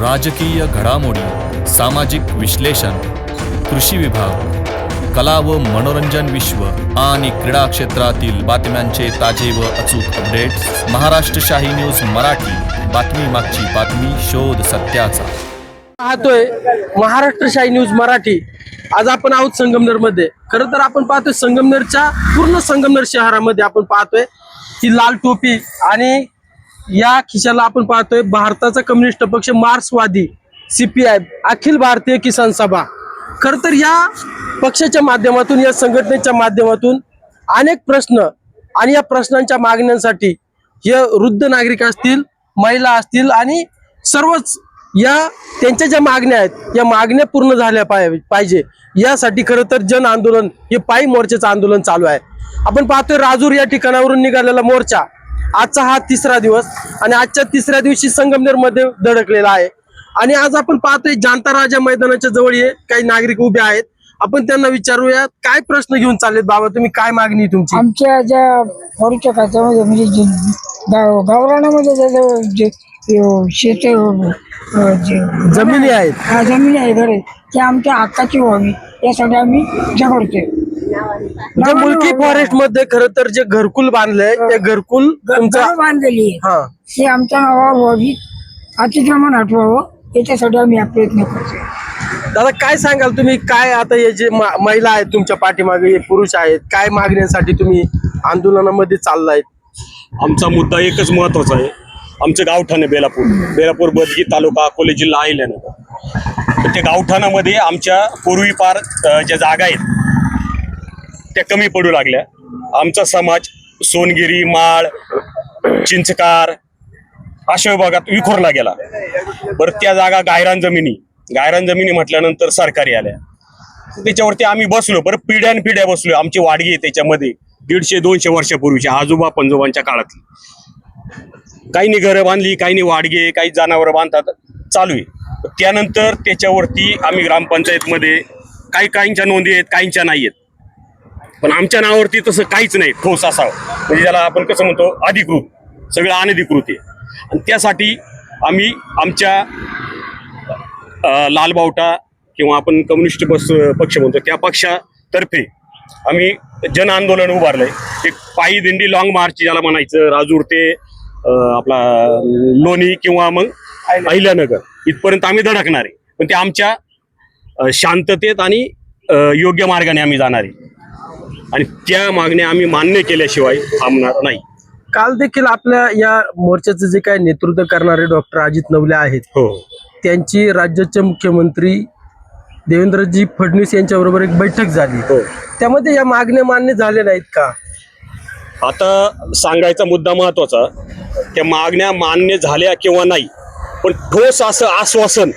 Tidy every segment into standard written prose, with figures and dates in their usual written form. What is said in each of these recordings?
राजकीय घडामोडी, सामाजिक विश्लेषण, कृषी विभाग, कला व मनोरंजन विश्व आणि क्रीडा क्षेत्रातील बातम्यांचे ताजे व अचूक अपडेट्स महाराष्ट्र शाही न्यूज मराठी. बातमी मागची बातमी, शोध सत्याचा. पाहतोय महाराष्ट्र शाही न्यूज मराठी. आज आपण आहोत संगमनेरमध्ये. खरं तर आपण पाहतोय संगमनेरच्या पूर्ण संगमनेर शहरामध्ये आपण पाहतोय ही लाल टोपी आणि या खिशाला आपण पाहतोय भारताचा कम्युनिस्ट पक्ष मार्क्सवादी CPI अखिल भारतीय किसान सभा. खरं तर या पक्षाच्या माध्यमातून, या संघटनेच्या माध्यमातून अनेक प्रश्न आणि या प्रश्नांच्या मागण्यांसाठी हे वृद्ध नागरिक असतील, महिला असतील आणि सर्वच या त्यांच्या ज्या मागण्या आहेत या मागण्या पूर्ण झाल्या पाहिजे यासाठी खरं तर जन आंदोलन, हे पायी मोर्चाचं आंदोलन चालू आहे. आपण पाहतोय राजूर या ठिकाणावरून निघालेला मोर्चा आजचा हा तिसरा दिवस आणि आजच्या तिसऱ्या दिवशी संगमनेरमध्ये धडकलेला आहे. आणि आज आपण पाहतोय जनता राजा मैदानाच्या जवळ हे काही नागरिक उभे आहेत. आपण त्यांना विचारूया काय प्रश्न घेऊन चाललेत. बाबा, तुम्ही काय मागणी तुमची? आमच्या ज्या फॉरेस्टच्या खात्यामध्ये म्हणजे गावरानामध्ये शेत जमिनी आहेत, जमिनी आहे घरे, ते आमच्या हक्काची व्हावी यासाठी आम्ही झगडतोय. जे मुलकी फॉरेस्ट मध्ये खरं तर जे घरकुल बांधलंय ते घरकुल तुमचं बांधलेली आहे, हा, ते आमच्या नावावर व्हावी, अतिक्रमण हटवावं याच्यासाठी आम्ही हा प्रयत्न करतोय. दादा, काय सांगाल तुम्ही? काय आता हे जे महिला आहेत तुमच्या पाठीमागे, हे पुरुष आहेत, काय मागण्यासाठी तुम्ही आंदोलनामध्ये चाललाय? आमचा मुद्दा एकच महत्वाचा आहे. आमचं गावठाण आहे बेलापूर बदगी तालुका अकोले जिल्हा अहिल्यानगर. तर त्या गावठाणामध्ये आमच्या पूर्वीपार ज्या जागा आहेत त्या कमी पडू लागल्या. आमचा समाज सोनगिरी, माळ, चिंचकार अशा विभागात विखुरला गेला. बरं, त्या जागा गायरान जमिनी म्हटल्यानंतर सरकारी आल्या. त्याच्यावरती आम्ही बसलो. बरं, पिढ्यानपिढ्या बसलो. आमची वाडगी आहे त्याच्यामध्ये 150-200 वर्षापूर्वीच्या आजोबा पंजोबांच्या काळातली. काहींनी घरं बांधली, काहींनी वाडगे, काही जनावरं बांधतात, चालू आहे. त्यानंतर त्याच्यावरती आम्ही ग्रामपंचायतमध्ये काहींच्या नोंदी आहेत, काहींच्या नाही आहेत. पण आमच्या नावावरती तसं काहीच नाही ठोस असावं, म्हणजे ज्याला आपण कसं म्हणतो अधिकृत, सगळं अनधिकृत आहे. आणि त्यासाठी आम्ही आमच्या लालबावटा किंवा आपण कम्युनिस्ट पक्ष म्हणतो त्या पक्षातर्फे आम्ही जन आंदोलन उभारलंय. एक पायी दिंडी, लॉंग मार्च ज्याला म्हणायचं, राजूर ते आपला लोणी किंवा मग अहिल्यानगर इथपर्यंत आम्ही धडकणार आहे. पण ते आमच्या शांततेत आणि योग्य मार्गाने आम्ही जाणार आहे आणि त्या मागण्या आम्ही मान्य केल्याशिवाय थांबणार नाही. काल देखील आपल्या या मोर्चाचं जे काय नेतृत्व करणारे डॉक्टर अजित नवले आहेत, हो, त्यांची राज्याचे मुख्यमंत्री देवेंद्रजी फडणवीस यांच्याबरोबर एक बैठक झाली. हो. त्यामध्ये या मागण्या मान्य झाल्या नाहीत का? आता सांगायचा मुद्दा महत्वाचा, त्या मागण्या मान्य झाल्या किंवा नाही, पण ठोस असं आश्वासन,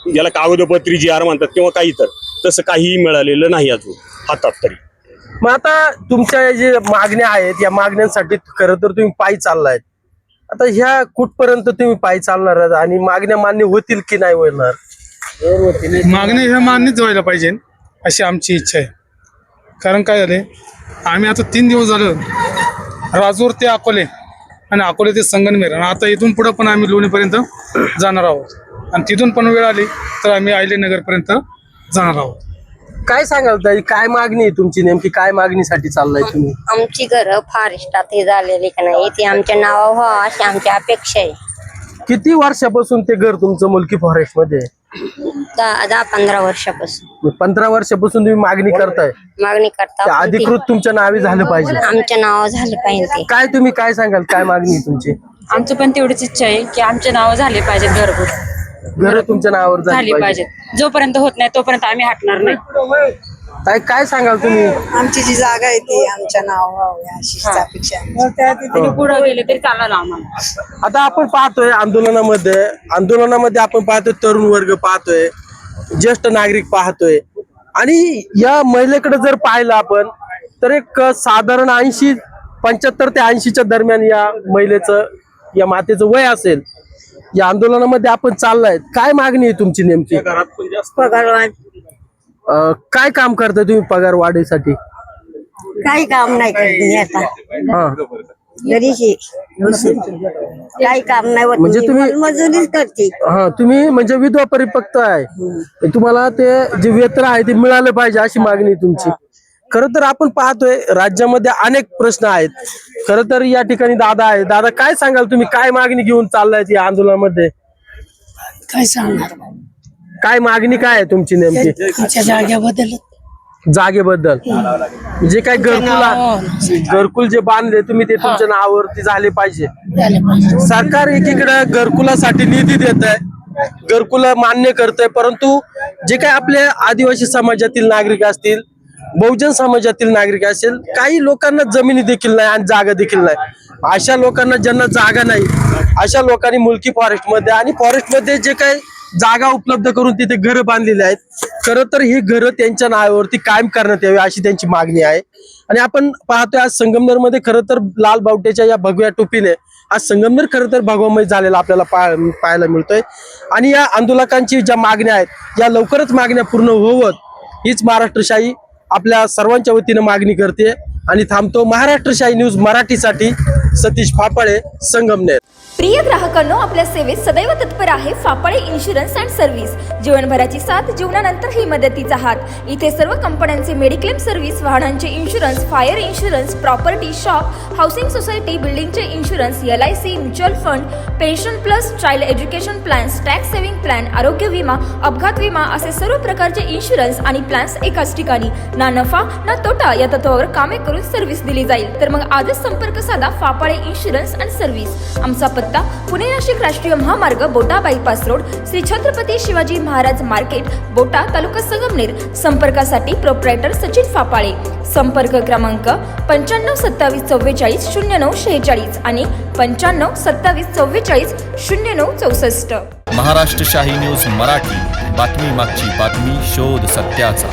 ज्याला कागदोपत्री GR म्हणतात किंवा काही तर, तसं काहीही मिळालेलं नाही अजून हातात तरी. मग आता तुमच्या जे मागण्या आहेत या मागण्यांसाठी खरं तर तुम्ही पायी चाललाय. आता ह्या कुठपर्यंत तुम्ही पायी चालणार आहात आणि मागण्या मान्य होतील की नाही होणार? मागणी हे मान्यच व्हायला पाहिजे अशी आमची इच्छा आहे. कारण काय झाले, आम्ही आता 3 दिवस झालं राजूर ते अकोले आणि अकोले ते संगमनेर, आणि आता इथून पुढे पण आम्ही लोणीपर्यंत जाणार आहोत आणि तिथून पण वेळ आली तर आम्ही अहिल्यानगरपर्यंत जाणार आहोत. काय सांगाल ताई, काय मागणी आहे तुमची? नेमकी काय मागणीसाठी चाललाय तुम्ही? आमची घरं फॉरेस्टात हे झालेली का नाही, ती आमच्या नावावर व्हावं अशी आमची अपेक्षा आहे. किती वर्षापासून ते घर तुमचं मुलकी फॉरेस्ट मध्ये? 10-15 वर्षापासून. 15 वर्षापासून तुम्ही मागणी करताय? मागणी करता ते अधिकृत तुमच्या नावे झालं पाहिजे. आमच्या नावावर झालं पाहिजे ते. काय तुम्ही काय सांगाल, काय मागणी आहे तुमची? आमचं पण तेवढीच इच्छा आहे की आमचे नाव झाले पाहिजेत, घरगुती घर तुमच्या नावावर झाली पाहिजेत. जोपर्यंत होत नाही तोपर्यंत आम्ही हटणार नाही. काय सांगाल तुम्ही? आमची जी जागा आहे ती आमच्या नावावर अशीच अपेक्षा आहे. पुढे गेले तरी चालेल आम्हाला. आता आपण पाहतोय आंदोलनामध्ये आपण पाहतोय तरुण वर्ग पाहतोय, ज्येष्ठ नागरिक पाहतोय आणि या महिलेकडे जर पाहिलं आपण तर एक साधारण 75 ते 80च्या दरम्यान या महिलेचं, या मातेचं वय असेल. या आंदोलनामध्ये आपण चाललाय, काय मागणी आहे तुमची नेमकी? पगार काय काम करताय तुम्ही पगार वाढीसाठी? काही काम नाही करत आता. घरीची काही काम नाही होत म्हणजे मी तुम्ही- मजुरीच करते. हा तुम्ही म्हणजे विधवा परिपक्व आहे, तुम्हाला ते जे वेतन आहे ते मिळालं पाहिजे अशी मागणी आहे तुमची. खरं तर आपण पाहतोय राज्यामध्ये अनेक प्रश्न आहेत. खरं तर या ठिकाणी दादा आहे. दादा काय सांगाल तुम्ही, काय मागणी घेऊन चाललाय या आंदोलनामध्ये? काय सांगणार काय मागणी काय आहे तुमची नेमकी? आमच्या जाग्याबद्दल जागेबद्दल जे काय घरकुल जे बांधले तुम्ही ते तुमच्या नावावरती झाले पाहिजे. झाले पाहिजे. सरकार एकीकडे घरकुलासाठी निधी देत आहे, घरकुल मान्य करतंय, परंतु जे काही आपल्या आदिवासी समाजातील नागरिक असतील, बहुजन समाजातील नागरिक असेल, काही लोकांना जमिनी देखील नाही आणि जागा देखील नाही. अशा लोकांना ज्यांना जागा नाही अशा लोकांनी मुलकी फॉरेस्टमध्ये आणि फॉरेस्टमध्ये जे काही जागा उपलब्ध करून तिथे घरं बांधलेली आहेत, खरं तर ही घरं त्यांच्या नावावरती कायम करण्यात यावी अशी त्यांची मागणी आहे. आणि आपण पाहतोय आज संगमनेरमध्ये खरं तर लाल बावट्याच्या या भगव्या टोपीने आज संगमनेर खरं तर भगवामय झालेला आपल्याला पाहायला मिळतोय. आणि या आंदोलकांची ज्या मागण्या आहेत या लवकरच मागण्या पूर्ण होवत हीच महाराष्ट्रशाही आपल्या सर्वांच्या वतीनं मागणी करते. आणि थांबतो. महाराष्ट्रशाही न्यूज मराठीसाठी सतीश फापाळे, संगमनेर. प्रिय ग्राहकांनो, आपल्या सेवेत सदैव तत्पर आहे फापाळे इन्शुरन्स अँड सर्व्हिस. जीवनभराची साथ, जीवनानंतरही मदतीचा हात. इथे सर्व कंपन्यांचे मेडिक्लेम सर्व्हिस, वाहनांचे insurance, fire insurance, property, shop, housing society, बिल्डिंगचे insurance, LIC, mutual fund, pension plus, child education plans, tax saving plan, आरोग्य विमा, अपघात विमा असे सर्व प्रकारचे इन्शुरन्स आणि प्लॅन्स एकाच ठिकाणी. ना नफा ना तोटा या तत्वावर कामे करून सर्व्हिस दिली जाईल. तर मग आजच संपर्क साधा फापाळे इन्शुरन्स अँड सर्व्हिस. आमचा पत्ता पुणे नाशिक राष्ट्रीय महामार्ग, बोटा bypass road, Shri Chhatrapati Shivaji Maharaj market, बोटा, तालुका संगमनेर. संपर्कासाठी प्रोप्रायटर सचिन फापाळे. संपर्क क्रमांक 95 27 44 09 46 आणि 95 27 44 09 64. महाराष्ट्रशाही न्यूज मराठी, बातमी मागची बातमी, शोध सत्याचा.